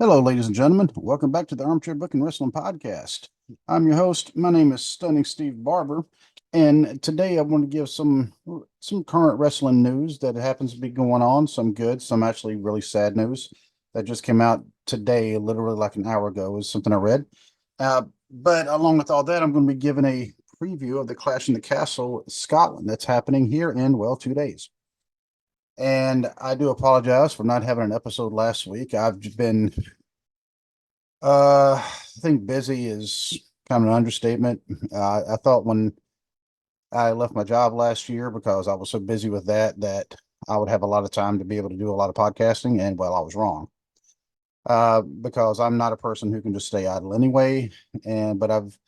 Hello, ladies and gentlemen. Welcome back to the Armchair Booking Wrestling Podcast. I'm your host. My name is Stunning Steve Barber, and today I want to give some current wrestling news that happens to be going on. Some good, some actually really sad news that just came out today, literally like an hour ago, is something I read. But along with all that, I'm going to be giving a preview of the Clash in the Castle, Scotland, that's happening here in 2 days. And I do apologize for not having an episode last week. I've been I think busy is kind of an understatement. I thought when I left my job last year because I was so busy with that I would have a lot of time to be able to do a lot of podcasting, and well, I was wrong. Because I'm not a person who can just stay idle anyway, but I've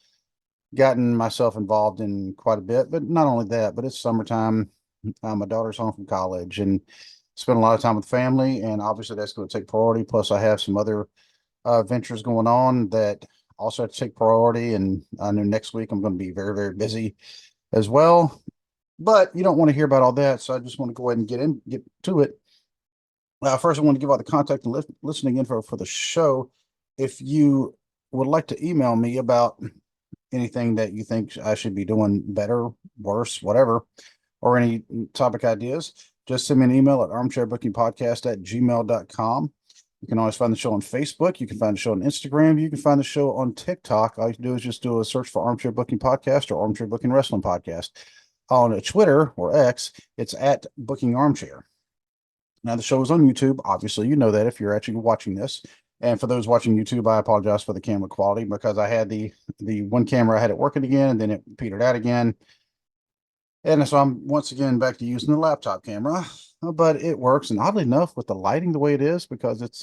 gotten myself involved in quite a bit. But not only that, but it's summertime. My daughter's home from college, and spend a lot of time with family, and obviously that's going to take priority. Plus, I have some other ventures going on that also have to take priority. And I know next week I'm going to be very, very busy as well. But you don't want to hear about all that. So I just want to go ahead and get to it. First, I want to give out the contact and listening info for the show. If you would like to email me about anything that you think I should be doing better, worse, whatever, or any topic ideas, just send me an email at armchairbookingpodcast@gmail.com. You can always find the show on Facebook. You can find the show on Instagram. You can find the show on TikTok. All you do is just do a search for Armchair Booking Podcast or Armchair Booking Wrestling Podcast. On Twitter or X, it's at Booking Armchair. Now, the show is on YouTube. Obviously, you know that if you're actually watching this. And for those watching YouTube, I apologize for the camera quality because I had the one camera, I had it working again, and then it petered out again. And so I'm once again back to using the laptop camera, but it works. And oddly enough, with the lighting the way it is, because it's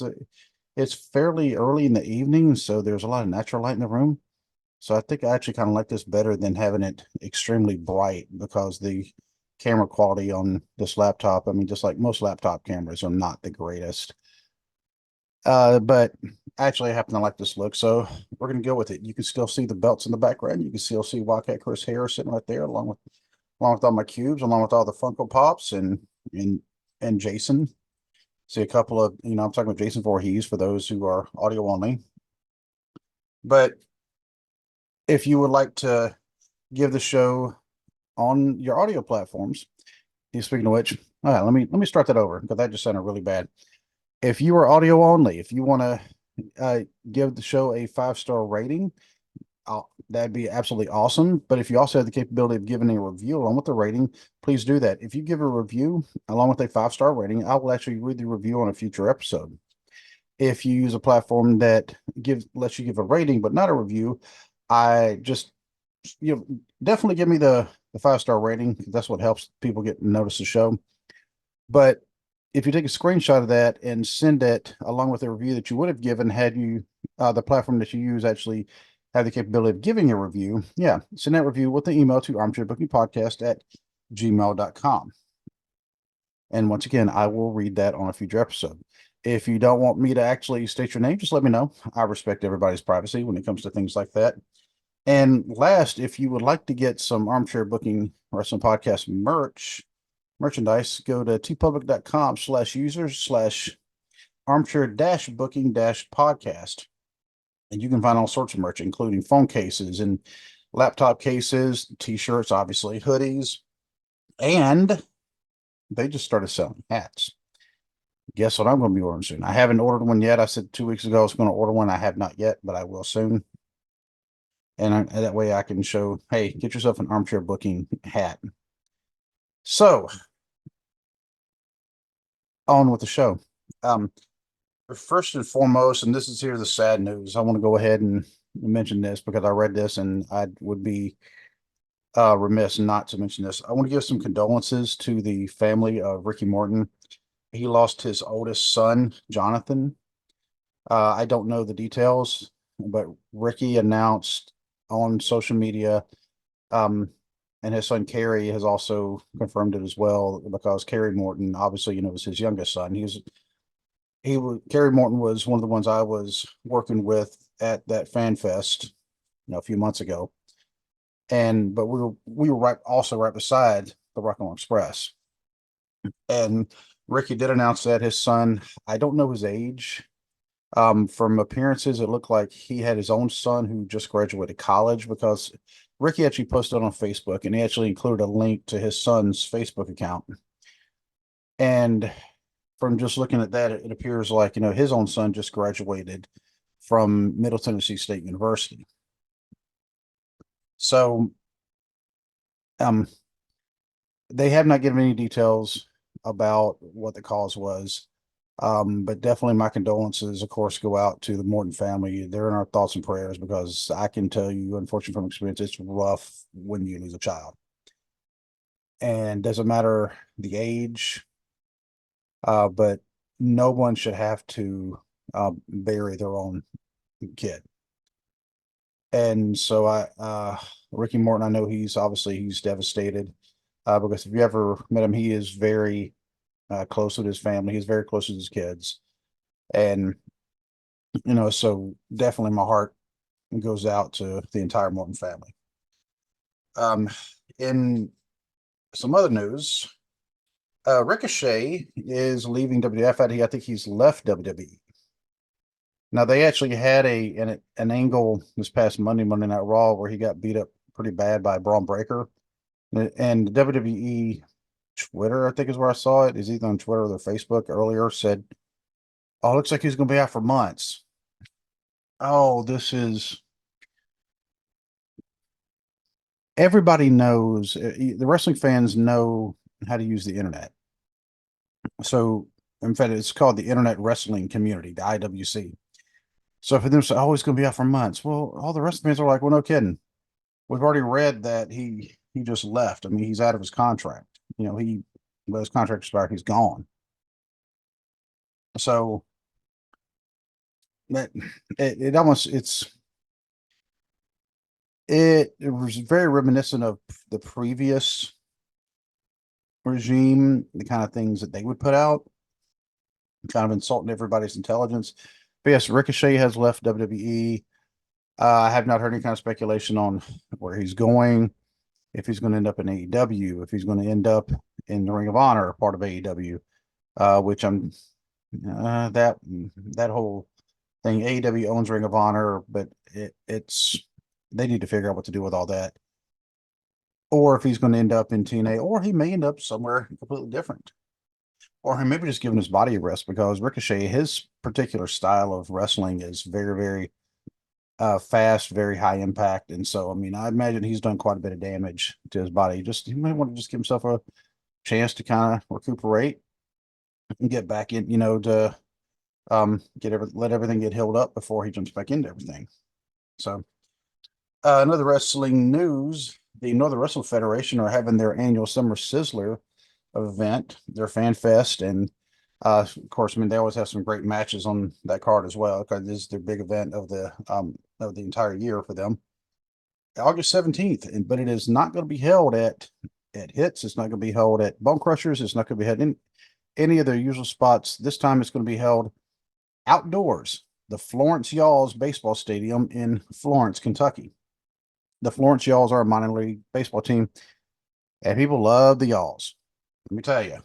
fairly early in the evening, so there's a lot of natural light in the room. So I think I actually kind of like this better than having it extremely bright, because the camera quality on this laptop, I mean, just like most laptop cameras, are not the greatest. But actually, I happen to like this look, so we're gonna go with it. You can still see the belts in the background. You can still see Wildcat Chris hair sitting right there, along with all my cubes, along with all the Funko Pops and and Jason. See a couple of, I'm talking about Jason Voorhees for those who are audio only. But if you would like to give the show on your audio platforms, speaking of which, all right, let me start that over because that just sounded really bad. If you are audio only, if you want to give the show a 5-star rating, that'd be absolutely awesome. But if you also have the capability of giving a review along with the rating, please do that. If you give a review along with a 5-star rating, I will actually read the review on a future episode. If you use a platform that lets you give a rating but not a review, I just definitely give me the 5-star rating. That's what helps people get notice the show. But if you take a screenshot of that and send it along with a review that you would have given had you the platform that you use actually have the capability of giving a review, yeah, send that review with the email to armchairbookingpodcast@gmail.com. And once again, I will read that on a future episode. If you don't want me to actually state your name, just let me know. I respect everybody's privacy when it comes to things like that. And last, if you would like to get some Armchair Booking Wrestling Podcast merchandise, go to tpublic.com/users/armchair-booking-podcast. And you can find all sorts of merch, including phone cases and laptop cases, t-shirts, obviously, hoodies, and they just started selling hats. Guess what I'm going to be ordering soon? I haven't ordered one yet. I said 2 weeks ago I was going to order one. I have not yet, but I will soon. And that way I can show, hey, get yourself an Armchair Booking hat. So, on with the show. First and foremost, and this is here the sad news, I want to go ahead and mention this because I read this and I would be remiss not to mention this. I want to give some condolences to the family of Ricky Morton. He lost his oldest son, Jonathan. I don't know the details, but Ricky announced on social media, and his son Kerry has also confirmed it as well, because Kerry Morton, obviously, was his youngest son. Kerry Morton was one of the ones I was working with at that fan fest, a few months ago. But we were right beside the Rock and Roll Express. And Ricky did announce that his son, I don't know his age, From appearances, it looked like he had his own son who just graduated college, because Ricky actually posted on Facebook and he actually included a link to his son's Facebook account. And from just looking at that, it appears like, his own son just graduated from Middle Tennessee State University. So, um, they have not given any details about what the cause was. But definitely my condolences, of course, go out to the Morton family. They're in our thoughts and prayers, because I can tell you, unfortunately, from experience, it's rough when you lose a child. And doesn't matter the age, but no one should have to bury their own kid. And so Ricky Morton, I know he's devastated, because if you ever met him, he is very close with his family. He's very close with his kids. And, so definitely my heart goes out to the entire Morton family. In some other news, Ricochet is leaving WWF. I think he's left WWE. Now they actually had an angle this past Monday Night Raw, where he got beat up pretty bad by Braun Breaker, and WWE Twitter, I think is where I saw it, is either on Twitter or their Facebook earlier, said, "Oh, looks like he's going to be out for months." Oh, everybody knows, the wrestling fans know how to use the internet. So, in fact, it's called the Internet Wrestling Community, the IWC. So for them to say, "Oh, he's going to be out for months," well, all the wrestling fans are like, "Well, no kidding. We've already read that he just left. I mean, he's out of his contract. He let his contract expire. He's gone." So that it almost it was very reminiscent of the previous regime, the kind of things that they would put out, kind of insulting everybody's intelligence. But yes, Ricochet has left WWE. I have not heard any kind of speculation on where he's going, if he's going to end up in AEW, if he's going to end up in the Ring of Honor, part of AEW, which I'm that whole thing. AEW owns Ring of Honor, but it's they need to figure out what to do with all that, or if he's going to end up in TNA, or he may end up somewhere completely different, or he maybe just giving his body a rest, because Ricochet, his particular style of wrestling is very, very fast, very high impact. And so, I mean, I imagine he's done quite a bit of damage to his body. He might want to just give himself a chance to kind of recuperate and get back in, to let everything get healed up before he jumps back into everything. So, another wrestling news: the Northern Wrestling Federation are having their annual Summer Sizzler event, their fan fest, and of course, I mean, they always have some great matches on that card as well, because this is their big event of the entire year for them. August 17th, but it is not going to be held at Hits. It's not going to be held at Bone Crushers. It's not going to be held in any of their usual spots. This time it's going to be held outdoors, the Florence Yalls Baseball Stadium in Florence, Kentucky. The Florence Yalls are a minor league baseball team, and people love the Yalls. Let me tell you,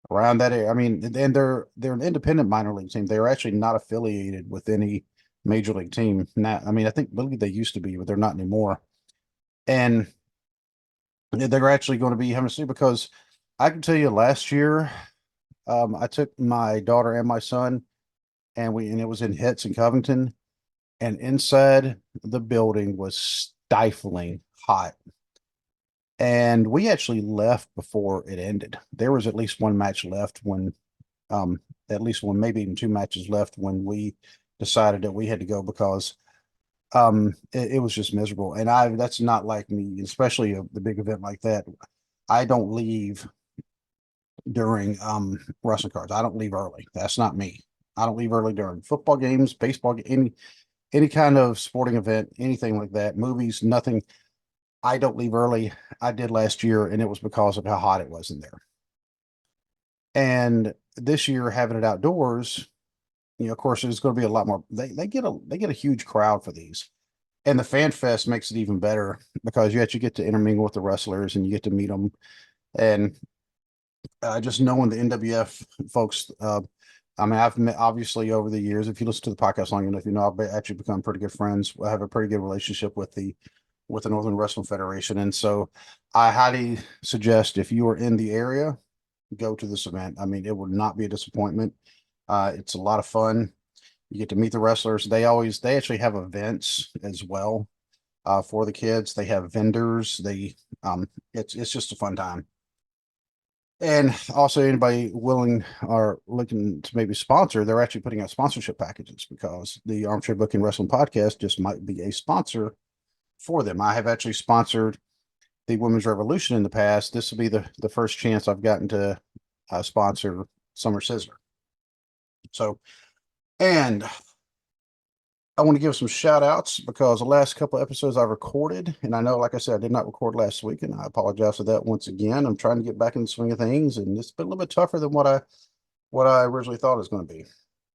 around that area. I mean, and they're an independent minor league team. They're actually not affiliated with any major league team. Now, I mean, believe they used to be, but they're not anymore. And they're actually going to be having to see, because I can tell you, last year, I took my daughter and my son, and it was in Hits in Covington, and inside the building was stifling hot. And we actually left before it ended. There was at least one match left when, at least one, maybe even two matches left when we decided that we had to go, because it was just miserable. And that's not like me, especially the big event like that. I don't leave during wrestling cards. I don't leave early. That's not me. I don't leave early during football games, baseball, any kind of sporting event, anything like that, movies, nothing. I don't leave early. I did last year, and it was because of how hot it was in there. And this year, having it outdoors, of course, there's going to be a lot more. They get a huge crowd for these, and the fan fest makes it even better, because you actually get to intermingle with the wrestlers and you get to meet them. And just knowing the NWF folks, I mean, I've met obviously over the years. If you listen to the podcast long enough, I've actually become pretty good friends. I have a pretty good relationship with the Northern Wrestling Federation, and so I highly suggest if you are in the area, go to this event. I mean, it would not be a disappointment. It's a lot of fun. You get to meet the wrestlers. They actually have events as well for the kids. They have vendors. It's just a fun time. And also, anybody willing or looking to maybe sponsor, they're actually putting out sponsorship packages because the Armchair Booking Wrestling Podcast just might be a sponsor for them. I have actually sponsored the Women's Revolution in the past. This will be the first chance I've gotten to sponsor Summer Sizzler. So, and I want to give some shout outs because the last couple of episodes I recorded, and I know, like I said, I did not record last week, and I apologize for that once again. I'm trying to get back in the swing of things, and it's been a little bit tougher than what I originally thought it was going to be.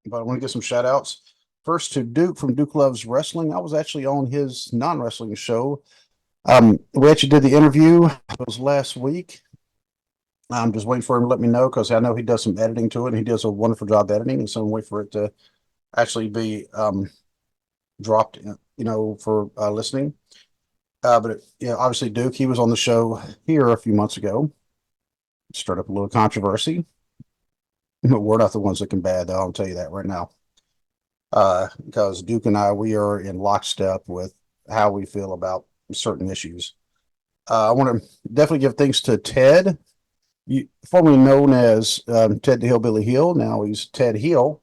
But I want to give some shout outs. First to Duke from Duke Loves Wrestling. I was actually on his non-wrestling show. We actually did the interview. It was last week. I'm just waiting for him to let me know because I know he does some editing to it, and he does a wonderful job editing. And so I'm waiting for it to actually be dropped, for listening. But obviously Duke, he was on the show here a few months ago. Stirred up a little controversy. We're not the ones looking bad, though. I'll tell you that right now. Because Duke and I, we are in lockstep with how we feel about certain issues. I want to definitely give thanks to Ted, formerly known as Ted the Hillbilly Heel. Now he's Ted Heel.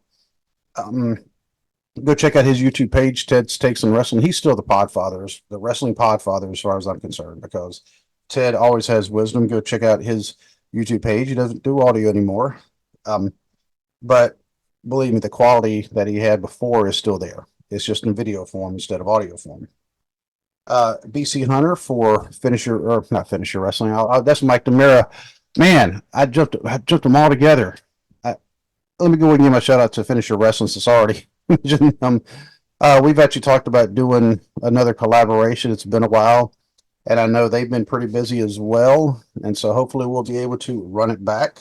Go check out his YouTube page, Ted's Takes on Wrestling. He's still the Podfather, the wrestling Podfather, as far as I'm concerned, because Ted always has wisdom. Go check out his YouTube page. He doesn't do audio anymore. But believe me, the quality that he had before is still there. It's just in video form instead of audio form. BC Hunter for not Finisher Wrestling. That's Mike Demira. Man, I jumped them all together. Let me go and give my shout out to Finisher Wrestling Society. We've actually talked about doing another collaboration. It's been a while, and I know they've been pretty busy as well. And so hopefully we'll be able to run it back,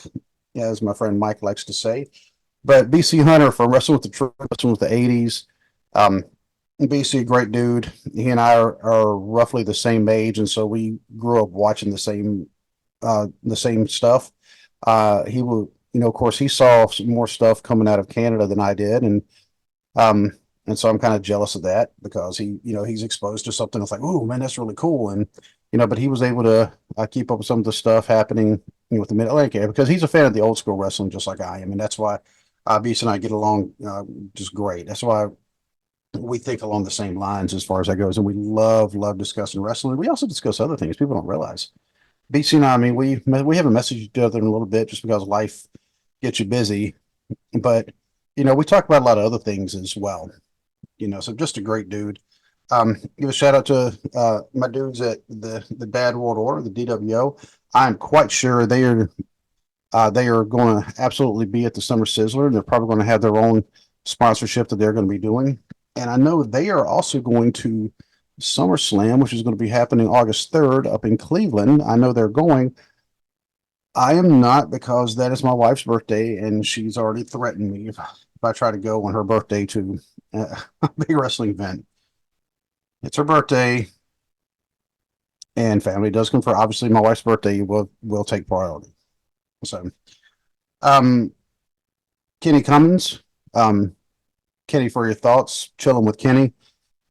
as my friend Mike likes to say. But BC Hunter from Wrestling with the Truth, Wrestling with the 80s. BC, great dude. He and I are roughly the same age, and so we grew up watching the same stuff. He will, of course, he saw some more stuff coming out of Canada than I did, and so I'm kind of jealous of that because he's exposed to something that's like, oh man, that's really cool, and but he was able to keep up with some of the stuff happening with the Mid Atlantic area because he's a fan of the old school wrestling just like I am, and that's why BC and I get along just great. That's why we think along the same lines as far as that goes, and we love discussing wrestling. We also discuss other things people don't realize. BC and I mean, we haven't messaged each other in a little bit just because life gets you busy, but we talk about a lot of other things as well. So just a great dude. Give a shout out to my dudes at the Bad World Order, the DWO. I'm quite sure they are going to absolutely be at the Summer Sizzler, and they're probably going to have their own sponsorship that they're going to be doing. And I know they are also going to SummerSlam, which is going to be happening August 3rd up in Cleveland. I know they're going. I am not because that is my wife's birthday, and she's already threatened me if I try to go on her birthday to a big wrestling event. It's her birthday, and family does come for. Obviously, my wife's birthday will take priority. So, Kenny Cummins, Kenny, for your thoughts. Chilling with Kenny.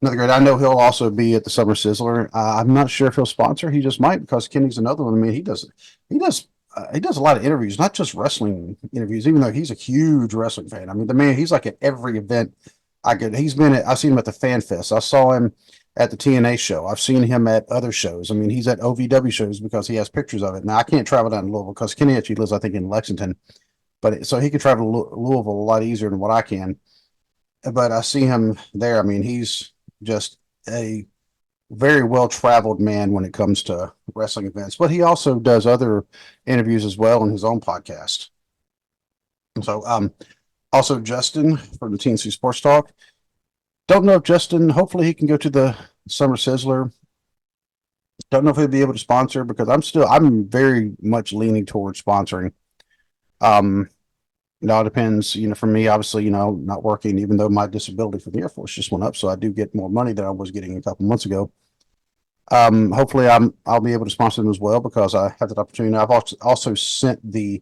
Another great. I know he'll also be at the Summer Sizzler. I'm not sure if he'll sponsor. He just might because Kenny's another one. I mean, he does a lot of interviews, not just wrestling interviews. Even though he's a huge wrestling fan. I mean, the man, he's like at every event I could. I've seen him at the Fan Fest. I saw him at the TNA show. I've seen him at other shows. I mean, he's at OVW shows because he has pictures of it. Now I can't travel down to Louisville because Kenny actually lives, I think, in Lexington, but so he can travel to Louisville a lot easier than what I can. But I see him there. I mean, he's just a very well-traveled man when it comes to wrestling events, but he also does other interviews as well on his own podcast. So, also Justin from the TNC Sports Talk. Don't know if Justin, hopefully he can go to the Summer Sizzler. Don't know if he'll be able to sponsor because I'm very much leaning towards sponsoring. It all depends, for me, obviously, not working, even though my disability for the Air Force just went up. So I do get more money than I was getting a couple months ago. Hopefully I'll be able to sponsor them as well because I have that opportunity. I've also sent the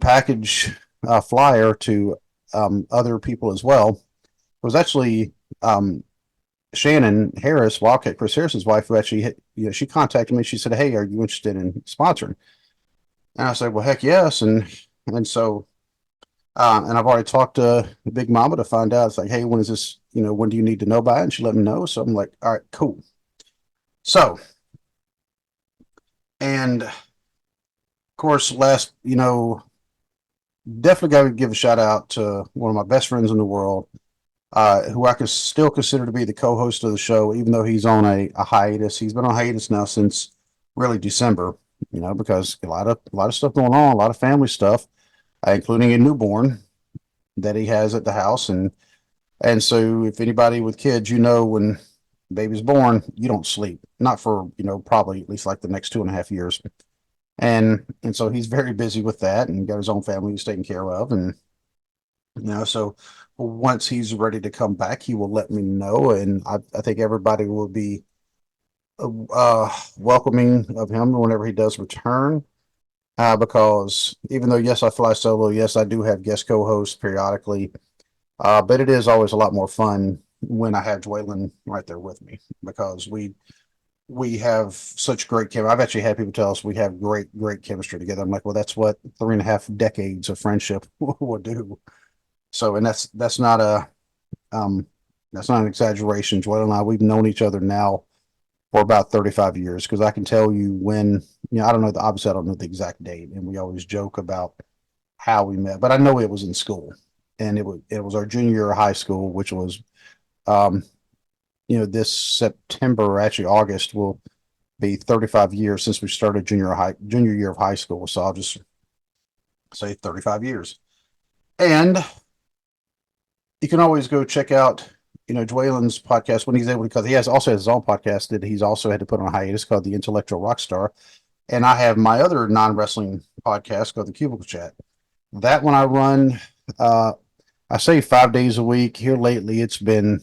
package flyer to other people as well. It was actually Shannon Harris, Wildcat Chris Harris's wife, who actually she contacted me. She said, "Hey, are you interested in sponsoring?" And I said, "Well, heck yes." And so and I've already talked to Big Mama to find out. It's like, "Hey, when is this? When do you need to know by?" And she let me know. So I'm like, "All right, cool." So, and of course, definitely got to give a shout out to one of my best friends in the world, who I could still consider to be the co-host of the show, even though he's on a hiatus. He's been on hiatus now since really December, because a lot of stuff going on, a lot of family stuff, including a newborn that he has at the house, and so if anybody with kids, when the baby's born, you don't sleep, not for probably at least like the next 2.5 years, and so he's very busy with that and got his own family he's taking care of, and so once he's ready to come back, he will let me know, and I think everybody will be welcoming of him whenever he does return. Because even though yes, I fly solo, yes, I do have guest co-hosts periodically, but it is always a lot more fun when I have Dwaylen right there with me because we have such great chemistry. I've actually had people tell us we have great chemistry together. I'm like, well, that's what 3.5 decades of friendship will do. So, and um, that's not an exaggeration. Joel and I, we've known each other now for about 35 years because I can tell you when, I don't know obviously I don't know the exact date, and we always joke about how we met, but I know it was in school, and it was our junior year of high school, which was, um, this September, actually August, will be 35 years since we started junior year of high school. So I'll just say 35 years, and you can always go check out, Dwalen's podcast when he's able, because he also has his own podcast that he's also had to put on hiatus called The Intellectual Rockstar. And I have my other non-wrestling podcast called The Cubicle Chat. That one I run, uh, I say 5 days a week. Here lately, it's been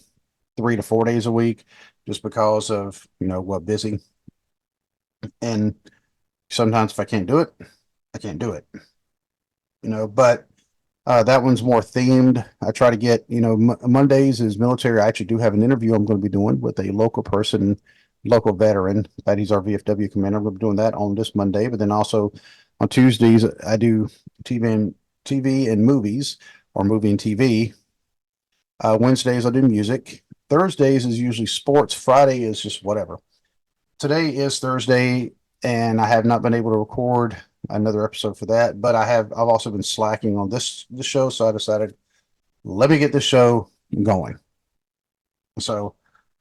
3 to 4 days a week just because of, what busy. And sometimes if I can't do it, I can't do it, but that one's more themed. I try to get, Mondays is military. I actually do have an interview I'm going to be doing with a local person, local veteran. That he's our VFW commander. I'm going to be doing that on this Monday. But then also on Tuesdays, I do TV and movies, or movie and TV. Wednesdays, I do music. Thursdays is usually sports. Friday is just whatever. Today is Thursday, and I have not been able to record another episode for that, but I've also been slacking on this show, so I decided, let me get this show going. So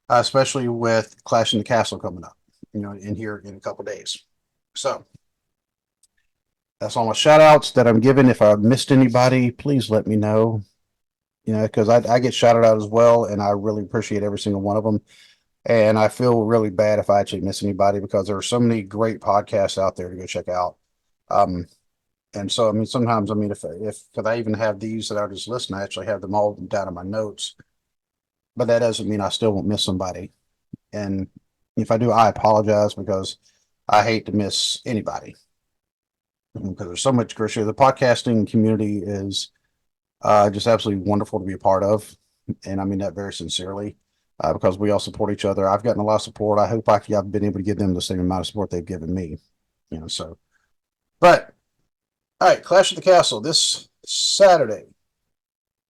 especially with Clash in the Castle coming up, in here in a couple days. So that's all my shout outs that I'm giving. If I missed anybody, please let me know, because I get shouted out as well, and I really appreciate every single one of them. And I feel really bad if I actually miss anybody because there are so many great podcasts out there to go check out. Um, and so, I mean, sometimes, I mean, if because I even have these that I just listen, I actually have them all down in my notes, but that doesn't mean I still won't miss somebody. And if I do, I apologize because I hate to miss anybody because there's so much great share. The podcasting community is just absolutely wonderful to be a part of. And I mean that very sincerely. Because we all support each other. I've gotten a lot of support. I hope I've been able to give them the same amount of support they've given me. So, but all right, Clash of the Castle this Saturday,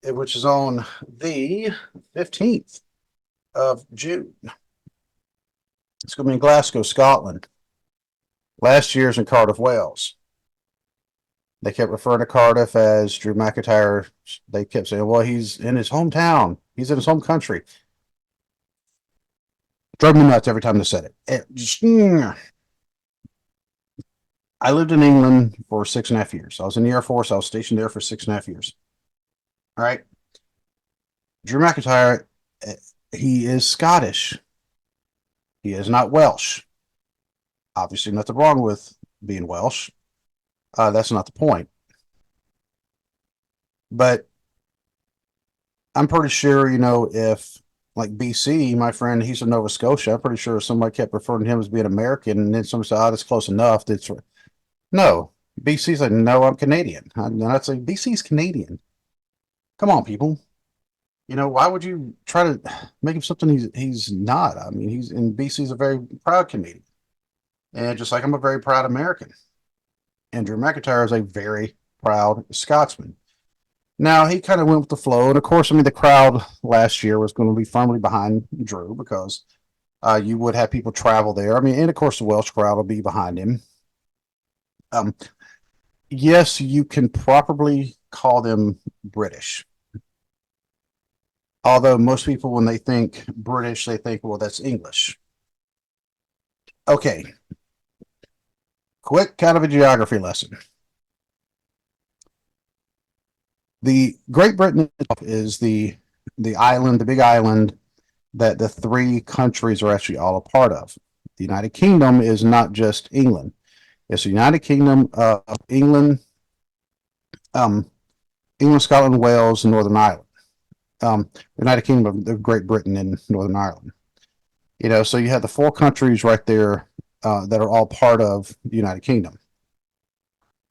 which is on the 15th of June. It's going to be in Glasgow, Scotland. Last year's in Cardiff, Wales. They kept referring to Cardiff as Drew McIntyre. They kept saying, well, he's in his hometown. He's in his home country. Drove me nuts every time they said it. I lived in England for 6.5 years. I was in the Air Force. I was stationed there for 6.5 years. All right. Drew McIntyre, he is Scottish. He is not Welsh. Obviously, nothing wrong with being Welsh. That's not the point. But I'm pretty sure, if like BC, my friend, he's from Nova Scotia. I'm pretty sure somebody kept referring to him as being American, and then somebody said, "Oh, that's close enough." That's no. BC's like, "No, I'm Canadian." And I'd say, "BC's Canadian. Come on, people. Why would you try to make him something he's not? I mean, he's in BC's a very proud Canadian, and just like I'm a very proud American. And Drew McIntyre is a very proud Scotsman. Now he kind of went with the flow, and of course, I mean, the crowd last year was going to be firmly behind Drew because you would have people travel there. I mean, and of course, the Welsh crowd will be behind him. Um, yes, you can properly call them British. Although most people, when they think British, they think, well, that's English. Okay, quick kind of a geography lesson. The Great Britain is the island, the big island that the three countries are actually all a part of. The United Kingdom is not just England; it's the United Kingdom of England, England, Scotland, Wales, and Northern Ireland. United Kingdom of Great Britain and Northern Ireland. So you have the four countries right there that are all part of the United Kingdom.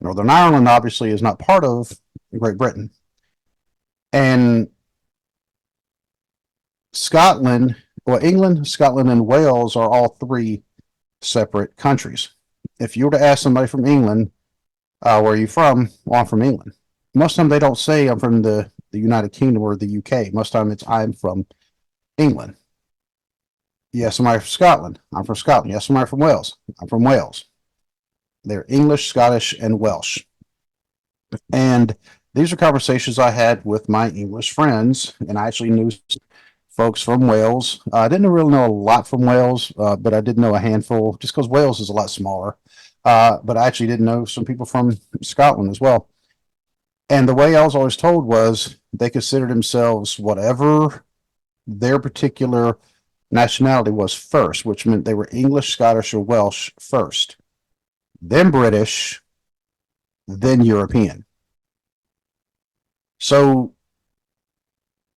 Northern Ireland obviously is not part of Great Britain. And Scotland, well, England, Scotland, and Wales are all three separate countries. If you were to ask somebody from England, where are you from? Well, I'm from England. Most of the time they don't say I'm from the United Kingdom or the UK. Most of the time it's I'm from England. Yes, somebody from Scotland. I'm from Scotland. Yes, somebody from Wales. I'm from Wales. They're English, Scottish, and Welsh. And these are conversations I had with my English friends, and I actually knew folks from Wales. I didn't really know a lot from Wales, but I did know a handful just because Wales is a lot smaller. But I actually did know some people from Scotland as well. And the way I was always told was they considered themselves whatever their particular nationality was first, which meant they were English, Scottish, or Welsh first, then British, then European. So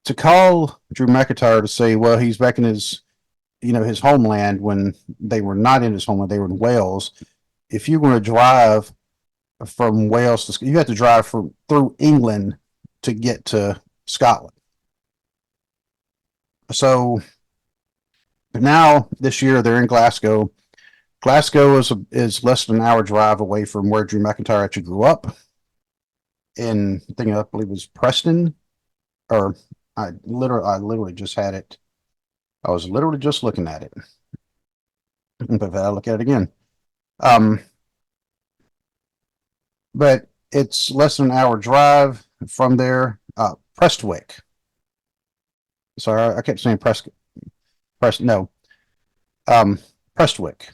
to call Drew McIntyre to say, well, he's back in his homeland when they were not in his homeland, they were in Wales. If you're going to drive from Wales to, you have to drive through England to get to Scotland. So now this year they're in Glasgow. Glasgow is less than an hour drive away from where Drew McIntyre actually grew up. In I believe it was Preston, or I literally just had it. I was literally just looking at it. But I'll look at it again. But it's less than an hour drive from there. Prestwick. Sorry, I kept saying no. Prestwick.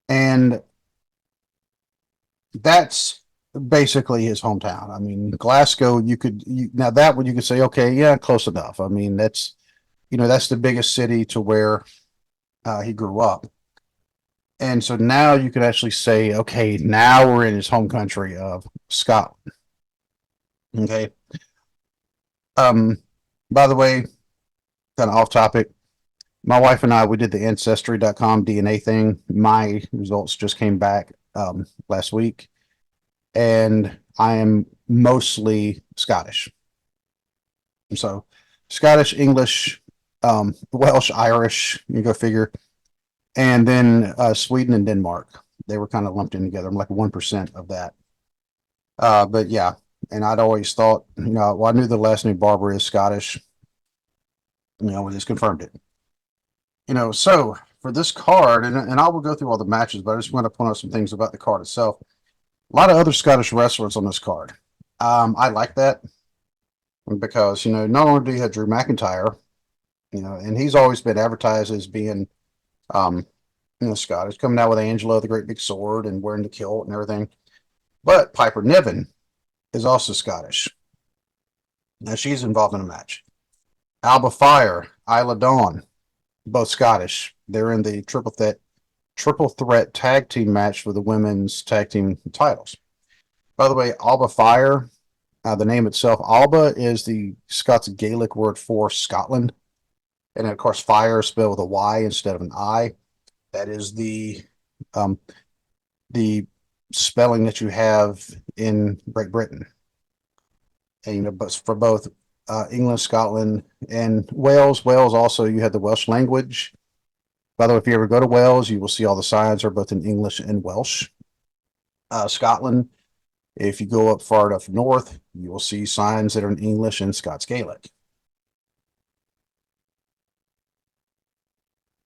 And that's basically his hometown. I mean, Glasgow, now that one you could say, okay, yeah, close enough. I mean, that's the biggest city to where he grew up. And so now you could actually say, okay, now we're in his home country of Scotland. Okay. By the way, kind of off topic, my wife and I, we did the ancestry.com DNA thing. My results just came back last week, and I am mostly Scottish. So Scottish, English, Welsh, Irish, you go figure. And then Sweden and Denmark. They were kind of lumped in together. I'm like 1% of that. But yeah, and I'd always thought, well, I knew the last name Barber is Scottish. We just confirmed it. So for this card, and I will go through all the matches, but I just want to point out some things about the card itself. A lot of other Scottish wrestlers on this card. I like that because, not only do you have Drew McIntyre, and he's always been advertised as being, Scottish, coming out with Angela, the great big sword, and wearing the kilt and everything. But Piper Niven is also Scottish. Now she's involved in a match. Alba Fire, Isla Dawn, both Scottish. They're in the triple threat tag team match for the women's tag team titles. By the way, Alba Fire The name itself, Alba, is the Scots Gaelic word for Scotland. And then, of course, fire is spelled with a Y instead of an I. That is um, the spelling that you have in Great Britain. And, but for both England, Scotland, and Wales, Wales also, you have the Welsh language. By the way, if you ever go to Wales, you will see all the signs are both in English and Welsh. Scotland, if you go up far enough north, you will see signs that are in English and Scots Gaelic.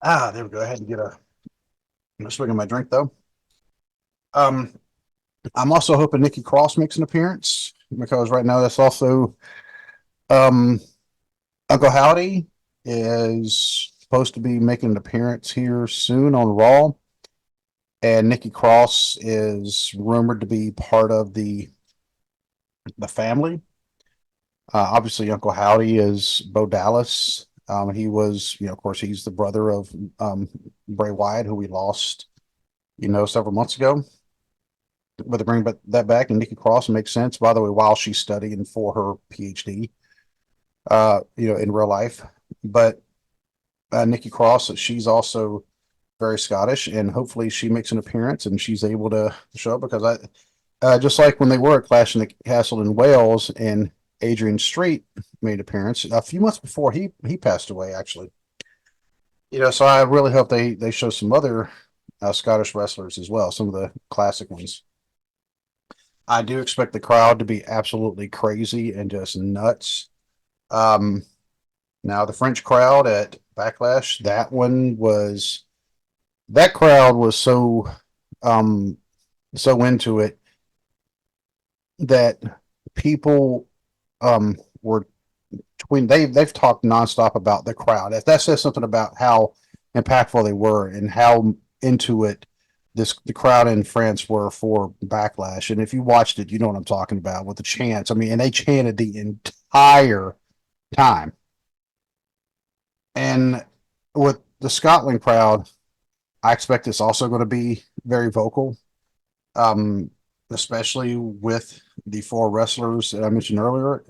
There we go. I had to get a swig of my drink though. Um, I'm also hoping Nikki Cross makes an appearance because right now that's also um, Uncle Howdy is supposed to be making an appearance here soon on Raw, and Nikki Cross is rumored to be part of the family. Obviously, Uncle Howdy is Bo Dallas. He was, of course, he's the brother of Bray Wyatt, who we lost, several months ago. But to bring that back, and Nikki Cross makes sense. By the way, while she's studying for her PhD, in real life, but Nikki Cross, she's also very Scottish, and hopefully she makes an appearance and she's able to show up because just like when they were at Clash in the Castle in Wales, and Adrian Street made an appearance a few months before he passed away, actually. So I really hope they show some other Scottish wrestlers as well, some of the classic ones. I do expect the crowd to be absolutely crazy and just nuts. Um, Now the French crowd at Backlash, that crowd was um so into it that people were they've talked nonstop about the crowd. That says something about how impactful they were and how into it the crowd in France were for Backlash. And if you watched it, you know what I'm talking about with the chants. I mean, and they chanted the entire time. And with the Scotland crowd, I expect it's also going to be very vocal, um, especially with the four wrestlers that I mentioned earlier.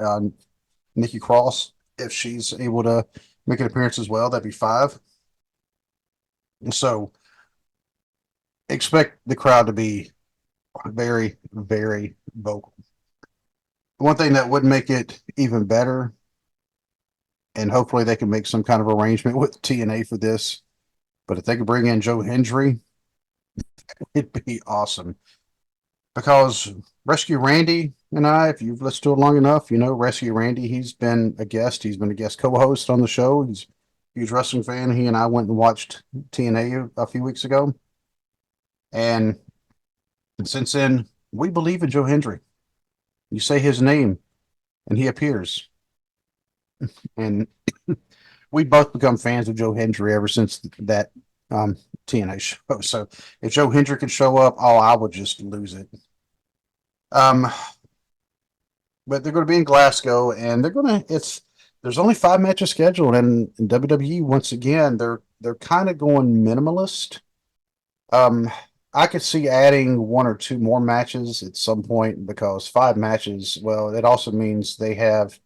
Nikki Cross, if she's able to make an appearance as well, that'd be five. And so expect the crowd to be very, very vocal. One thing that would make it even better, and hopefully they can make some kind of arrangement with TNA for this, but if they could bring in Joe Hendry, it'd be awesome. Because Rescue Randy and I, if you've listened to it long enough, Rescue Randy, he's been a guest. He's been a guest co-host on the show. He's a huge wrestling fan. He and I went and watched TNA a few weeks ago. And since then, we believe in Joe Hendry. You say his name and he appears. And we both become fans of Joe Hendry ever since that TNA show. So if Joe Hendry can show up, oh, I would just lose it. Um, but they're going to be in Glasgow, and there's only 5 matches scheduled, and in WWE once again they're kind of going minimalist. Um, I could see adding one or two more matches at some point because 5 matches, well, it also means they have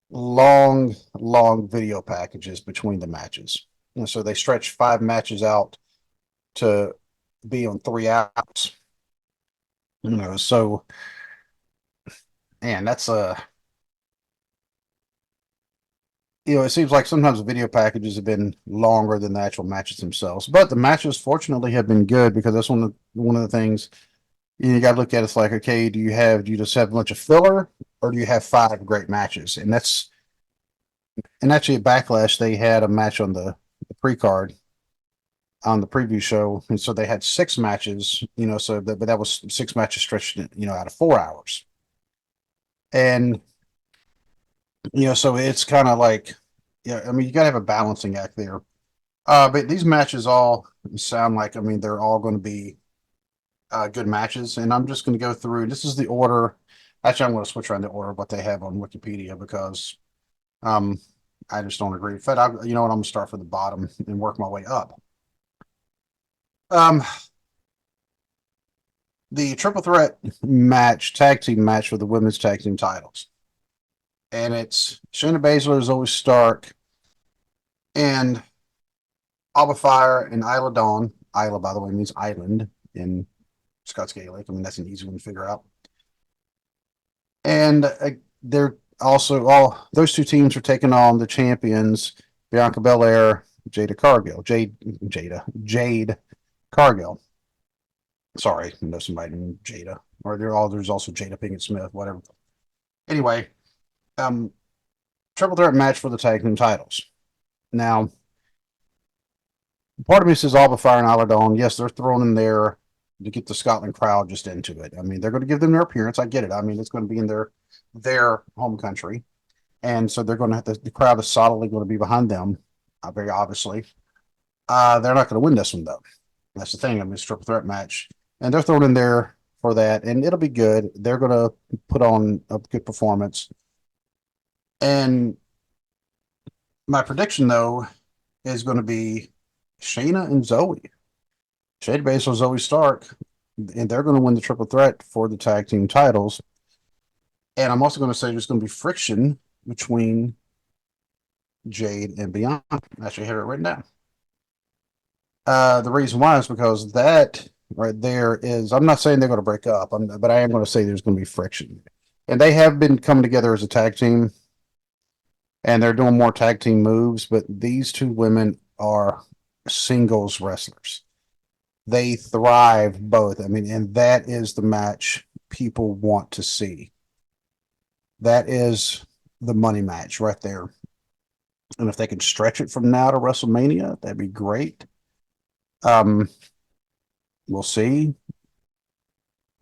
long video packages between the matches, and so they stretch 5 matches out to be on 3 hours. So and that's it seems like sometimes the video packages have been longer than the actual matches themselves. But the matches, fortunately, have been good because that's one of the things you got to look at. It's like, okay, do you just have a bunch of filler, or do you have 5 great matches? And actually at Backlash they had a match on the pre card on the preview show, and so they had 6 matches. But that was 6 matches stretched, out of 4 hours, and so it's kind of like, yeah, I mean, you got to have a balancing act there. But these matches all sound like, I mean, they're all going to be good matches. And I'm just going to go through. This is the order. Actually, I'm going to switch around the order of what they have on Wikipedia because um, I just don't agree. In fact, you know what? I'm going to start from the bottom and work my way up. Um, the triple threat match, tag team match for the women's tag team titles. And it's Shayna Baszler, Zoe Stark, and Alba Fire and Isla Dawn. Isla, by the way, means island in Scots Gaelic. I mean, that's an easy one to figure out. And they're also all those two teams are taking on the champions Bianca Belair, Jade Cargill. Sorry, I know somebody named Jada, or there's also Jada Pinkett Smith, whatever. Anyway, um, triple threat match for the tag team titles. Now, part of me says Alba Fire and Isla Dawn. Yes, they're thrown in there to get the Scotland crowd just into it. I mean, they're going to give them their appearance. I get it. I mean, it's going to be in their home country, and so they're going to have the crowd is solidly going to be behind them. Very obviously, they're not going to win this one though. That's the thing. I mean, it's a triple threat match, and they're thrown in there for that, and it'll be good. They're going to put on a good performance. And my prediction though is going to be Shayna and Zoe. Shayna Baszler, Zoe Stark, and they're going to win the triple threat for the tag team titles. And I'm also going to say there's going to be friction between Jade and Bianca. Actually, I have it written down. The reason why is because that right there is, I'm not saying they're going to break up, but I am going to say there's going to be friction. And they have been coming together as a tag team, and they're doing more tag team moves, but these two women are singles wrestlers. They thrive both. I mean, and that is the match people want to see. That is the money match right there. And if they can stretch it from now to WrestleMania, that'd be great. Um, we'll see.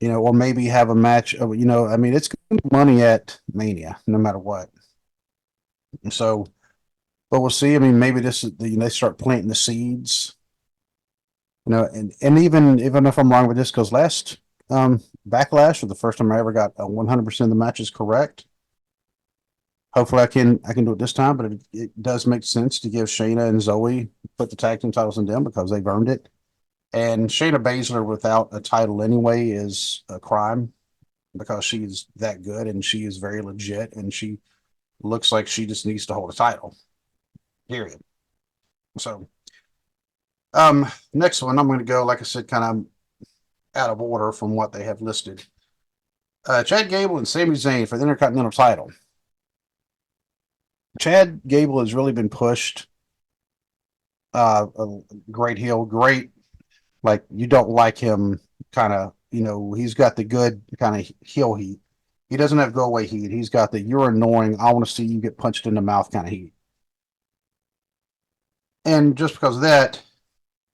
Or maybe have a match of, I mean, it's going to be money at Mania, no matter what. So, but we'll see. I mean, maybe this is, they start planting the seeds, and even if I'm wrong with this, because last Backlash was the first time I ever got 100% of the matches correct. Hopefully, I can do it this time, but it does make sense to give Shayna and Zoe put the tag team titles in them because they've earned it. And Shayna Baszler without a title anyway is a crime because she's that good and she is very legit and she looks like she just needs to hold a title. Period. So, next one I'm going to go, like I said, kind of out of order from what they have listed. Chad Gable and Sami Zayn for the Intercontinental title. Chad Gable has really been pushed. A great heel, great. Like you don't like him, kind of. He's got the good kind of heel heat. He doesn't have go away heat. He's got the you're annoying. I want to see you get punched in the mouth kind of heat. And just because of that,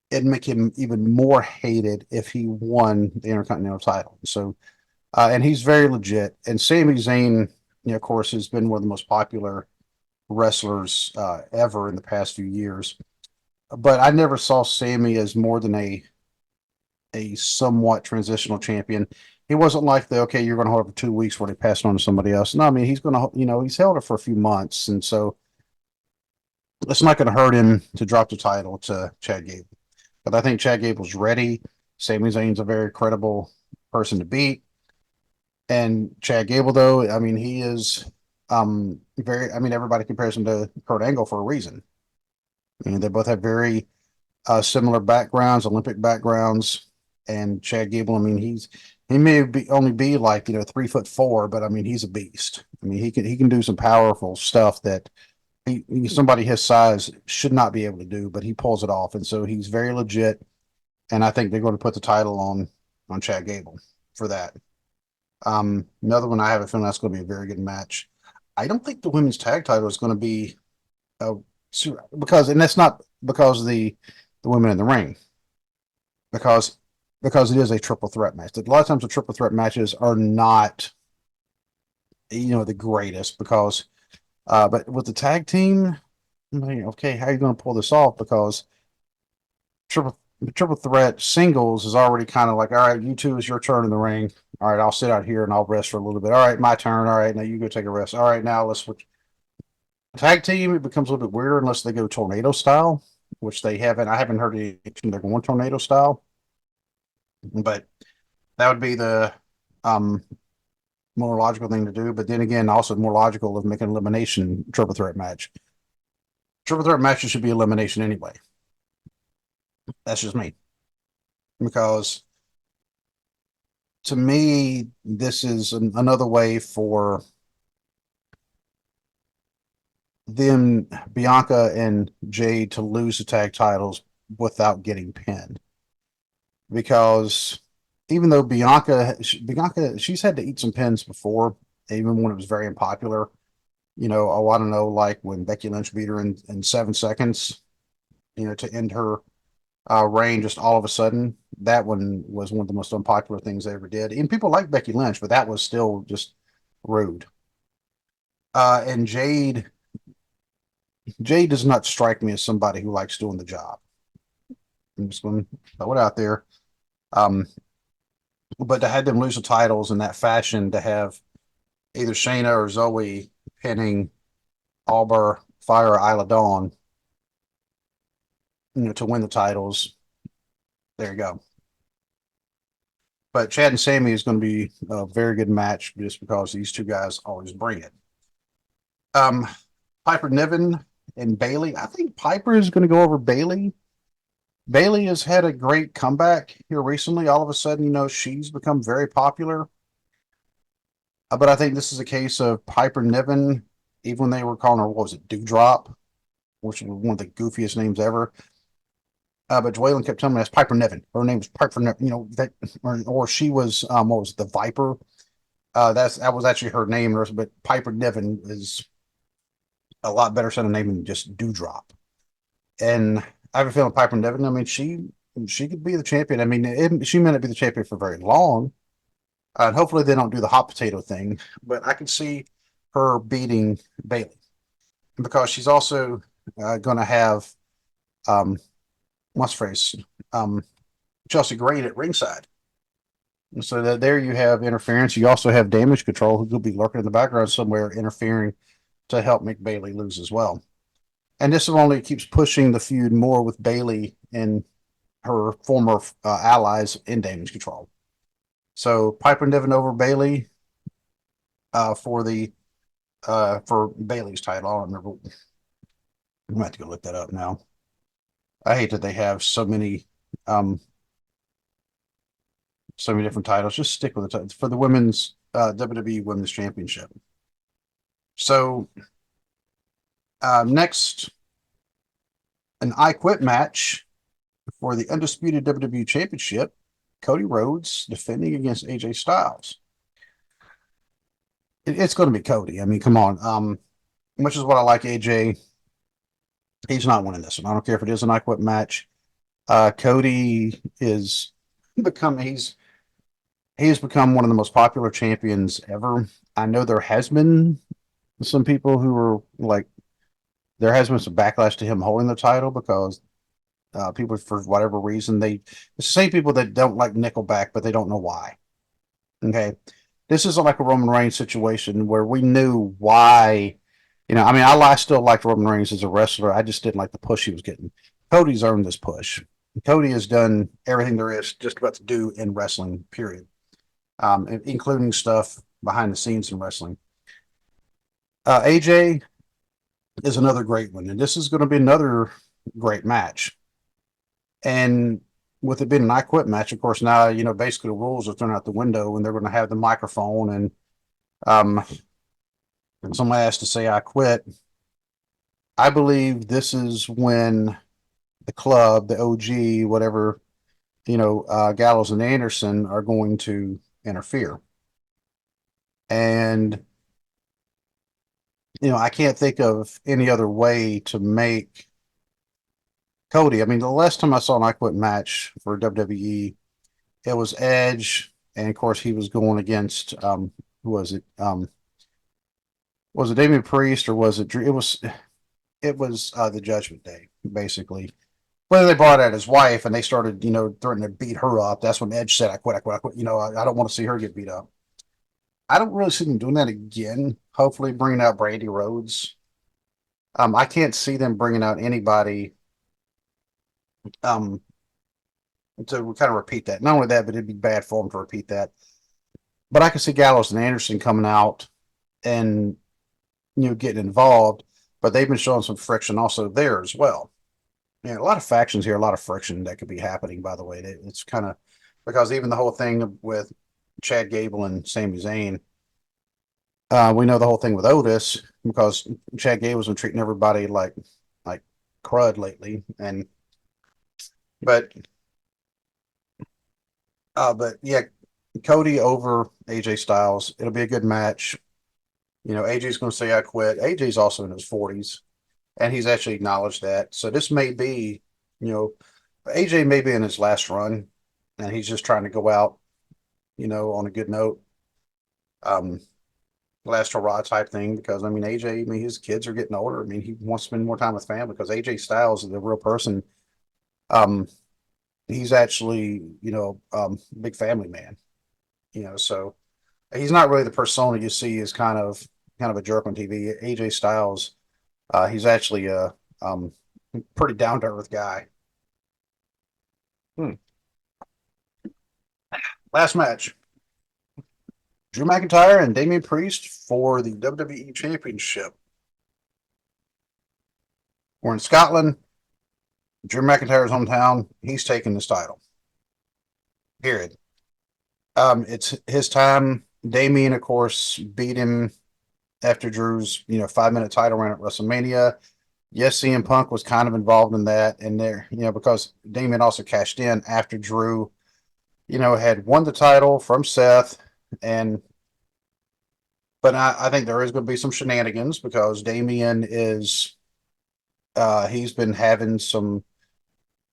it'd make him even more hated if he won the Intercontinental title. So, and he's very legit. And Sami Zayn, of course, has been one of the most popular wrestlers ever in the past few years. But I never saw Sami as more than a somewhat transitional champion. He wasn't like okay, you're going to hold it for 2 weeks where they pass it on to somebody else. No, I mean he's going to, he's held it for a few months, and so it's not going to hurt him to drop the title to Chad Gable. But I think Chad Gable's ready. Sami Zayn's a very credible person to beat, and Chad Gable, though, I mean he is very. I mean everybody compares him to Kurt Angle for a reason. I mean they both have very similar backgrounds, Olympic backgrounds, and Chad Gable. I mean he may only be like 3'4", but I mean he's a beast. I mean he can do some powerful stuff that somebody his size should not be able to do, but he pulls it off, and so he's very legit. And I think they're going to put the title on Chad Gable for that. Another one I have a feeling that's going to be a very good match. I don't think the women's tag title is going to be because, and that's not because of the women in the ring, because it is a triple threat match. A lot of times the triple threat matches are not the greatest because but with the tag team, okay, how are you going to pull this off? Because triple threat singles is already kind of like, all right, you two, it's your turn in the ring. All right, I'll sit out here and I'll rest for a little bit. All right, my turn. All right, now you go take a rest. All right, now let's switch. Tag team, it becomes a little bit weirder unless they go tornado style, which they haven't. I haven't heard anything they're going tornado style, but That would be the um more logical thing to do. But then again, also more logical of making an elimination triple threat match. Triple threat matches should be elimination anyway. That's just me. Because to me, this is another way for them, Bianca and Jade, to lose the tag titles without getting pinned. Because even though Bianca, she's had to eat some pins before, even when it was very unpopular. Oh, I don't know, like when Becky Lynch beat her in 7 seconds, to end her reign just all of a sudden. That one was one of the most unpopular things they ever did. And people like Becky Lynch, but that was still just rude. And Jade does not strike me as somebody who likes doing the job. I'm just going to throw it out there. Um, but to have them lose the titles in that fashion, to have either Shayna or Zoe pinning Auber, Fire, or Isla Dawn, to win the titles, there you go. But Chad and Sammy is going to be a very good match just because these two guys always bring it. Um, Piper Niven and Bayley. I think Piper is going to go over Bayley. Bayley has had a great comeback here recently. All of a sudden, she's become very popular. But I think this is a case of Piper Niven, even when they were calling her, what was it, Dewdrop, which was one of the goofiest names ever. But Dwaylen kept telling me that's Piper Niven. Her name was Piper Niven, that, or she was, what was it, the Viper? That was actually her name, but Piper Niven is a lot better sounding name than just Dewdrop. And I have a feeling Piper Niven, I mean, she could be the champion. I mean, she may not be the champion for very long. And hopefully they don't do the hot potato thing, but I can see her beating Bayley because she's also going to have what's phrase Chelsea Gray at ringside. And so that there you have interference. You also have Damage Control who will be lurking in the background somewhere, interfering to help make Bayley lose as well. And this only keeps pushing the feud more with Bayley and her former allies in Damage Control. So Piper Niven over Bayley for the for Bayley's title. I don't remember. I'm gonna have to go look that up now. I hate that they have so many different titles. Just stick with the for the women's WWE Women's Championship. So next, an I Quit match for the undisputed WWE Championship. Cody Rhodes defending against AJ Styles. It's going to be Cody. I mean, come on. Much as what I like AJ, he's not winning this one. I don't care if it is an I Quit match. Cody is become he's become one of the most popular champions ever. I know there has been some people who are like there has been some backlash to him holding the title because people for whatever reason it's the same people that don't like Nickelback, but they don't know why. Okay, this isn't like a Roman Reigns situation where we knew why. I mean, I still liked Roman Reigns as a wrestler. I just didn't like the push he was getting. Cody's earned this push. Cody has done everything there is just about to do in wrestling, period, including stuff behind the scenes in wrestling. AJ is another great one, and this is going to be another great match. And with it being an I Quit match, of course, now, basically the rules are thrown out the window and they're going to have the microphone and somebody has to say I quit. I believe this is when the club, the OG, whatever, Gallows and Anderson are going to interfere. And, I can't think of any other way to make Cody. I mean, the last time I saw an I Quit match for WWE, it was Edge, and of course he was going against who was it? Was it Damian Priest or was it? It was the Judgment Day, basically. Whether they brought out his wife and they started, threatening to beat her up. That's when Edge said, "I quit, I quit, I quit." I don't want to see her get beat up. I don't really see them doing that again. Hopefully, bringing out Brandy Rhodes. I can't see them bringing out anybody to kind of repeat that. Not only that, but it'd be bad for him to repeat that. But I could see Gallows and Anderson coming out and getting involved. But they've been showing some friction also there as well. Yeah, a lot of factions here, a lot of friction that could be happening. By the way, it's kind of because even the whole thing with Chad Gable and Sami Zayn, we know the whole thing with Otis because Chad Gable's been treating everybody like crud lately, and but but yeah, Cody over AJ Styles. It'll be a good match. AJ's going to say I quit. AJ's also in his 40s, and he's actually acknowledged that. So this may be, AJ may be in his last run, and he's just trying to go out, on a good note. Last hurrah type thing because AJ, his kids are getting older. He wants to spend more time with family because AJ Styles is the real person. Um, he's actually, big family man. So he's not really the persona you see as kind of a jerk on TV. AJ Styles, he's actually a pretty down to earth guy. Hmm. Last match: Drew McIntyre and Damian Priest for the WWE Championship. We're in Scotland. Drew McIntyre's hometown. He's taking this title. Period. It's his time. Damian, of course, beat him after Drew's 5-minute title run at WrestleMania. Yes, CM Punk was kind of involved in that, and there because Damian also cashed in after Drew had won the title from Seth, and but I think there is going to be some shenanigans because Damian is he's been having some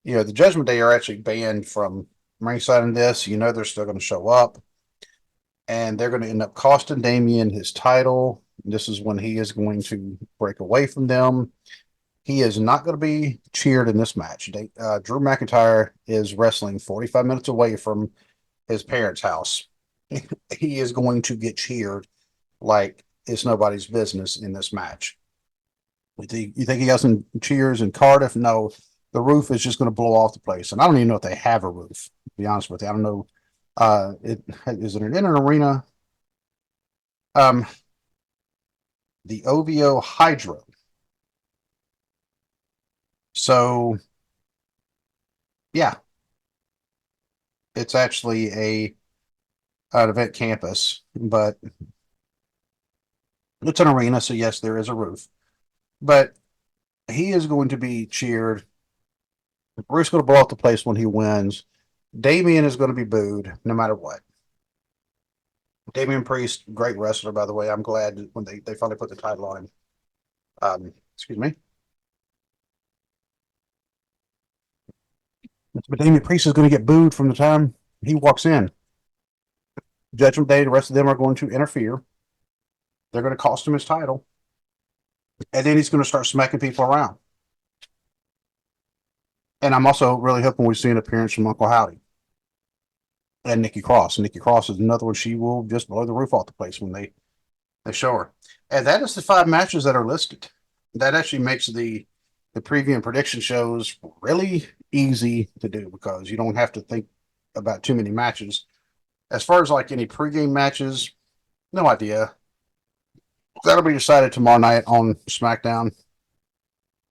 the Judgment Day are actually banned from ringside in this. They're still going to show up, and they're going to end up costing Damian his title. This is when he is going to break away from them. He is not going to be cheered in this match. Drew McIntyre is wrestling 45 minutes away from his parents' house. He is going to get cheered like it's nobody's business in this match. You think he got some cheers in Cardiff? No, the roof is just going to blow off the place. And I don't even know if they have a roof, to be honest with you. I don't know. Is it in an arena? Um, the OVO Hydro. So, yeah, it's actually an event campus, but it's an arena. So, yes, there is a roof. But he is going to be cheered. Bruce is going to blow off the place when he wins. Damian is going to be booed no matter what. Damian Priest, great wrestler, by the way. I'm glad when they finally put the title on him. Excuse me. But Damian Priest is going to get booed from the time he walks in. Judgment Day, the rest of them are going to interfere. They're going to cost him his title. And then he's going to start smacking people around. And I'm also really hoping we see an appearance from Uncle Howdy and Nikki Cross. And Nikki Cross is another one. She will just blow the roof off the place when they show her. And that is the 5 matches that are listed. That actually makes the preview and prediction shows really easy to do because you don't have to think about too many matches. As far as like any pregame matches, no idea. That'll be decided tomorrow night on SmackDown.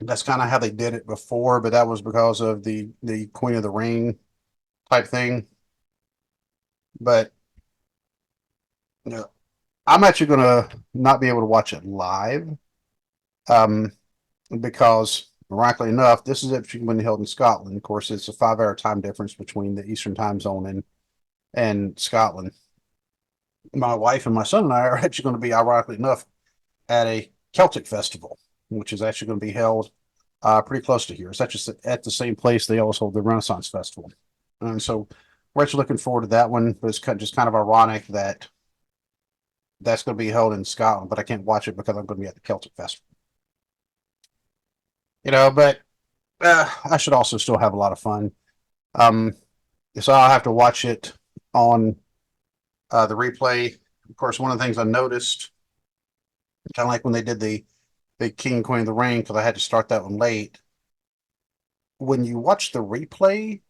That's kind of how they did it before, but that was because of the Queen of the Ring type thing. But I'm actually going to not be able to watch it live because, miraculously enough, this is actually when held in Scotland. Of course, it's a 5-hour time difference between the Eastern time zone and Scotland. My wife and my son and I are actually going to be, ironically enough, at a Celtic festival, which is actually going to be held pretty close to here. It's actually at the same place they always hold the Renaissance Festival. And so we're actually looking forward to that one, but it's just kind of ironic that that's going to be held in Scotland, but I can't watch it because I'm going to be at the Celtic Festival. But I should also still have a lot of fun. So I'll have to watch it on the replay. Of course, one of the things I noticed, kind of like when they did the King and Queen of the Ring, because I had to start that one late. When you watch the replay,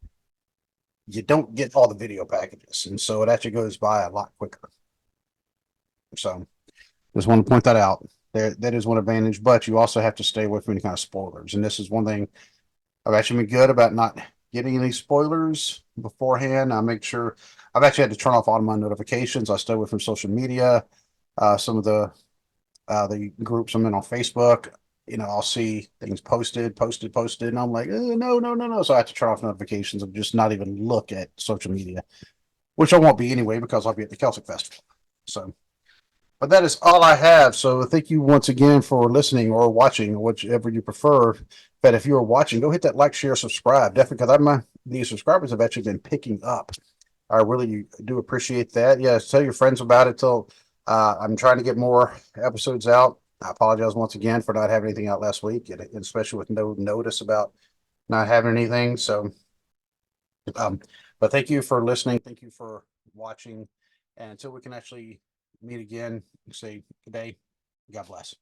you don't get all the video packages. And so it actually goes by a lot quicker. So just want to point that out. That is one advantage, but you also have to stay away from any kind of spoilers. And this is one thing I've actually been good about not getting any spoilers beforehand. I make sure I've actually had to turn off all my notifications. I stay away from social media. Some of the groups I'm in on Facebook, I'll see things posted, and I'm like, no, no, no, no. So I have to turn off notifications and just not even look at social media, which I won't be anyway because I'll be at the Celtic Festival. So, but that is all I have. So thank you once again for listening or watching, whichever you prefer. But if you're watching, go hit that like, share, subscribe. Definitely, because these subscribers have actually been picking up. I really do appreciate that. Yeah, tell your friends about it. I'm trying to get more episodes out. I apologize once again for not having anything out last week, and especially with no notice about not having anything. So, um, but thank you for listening. Thank you for watching. And until we can actually meet again, say good day. God bless.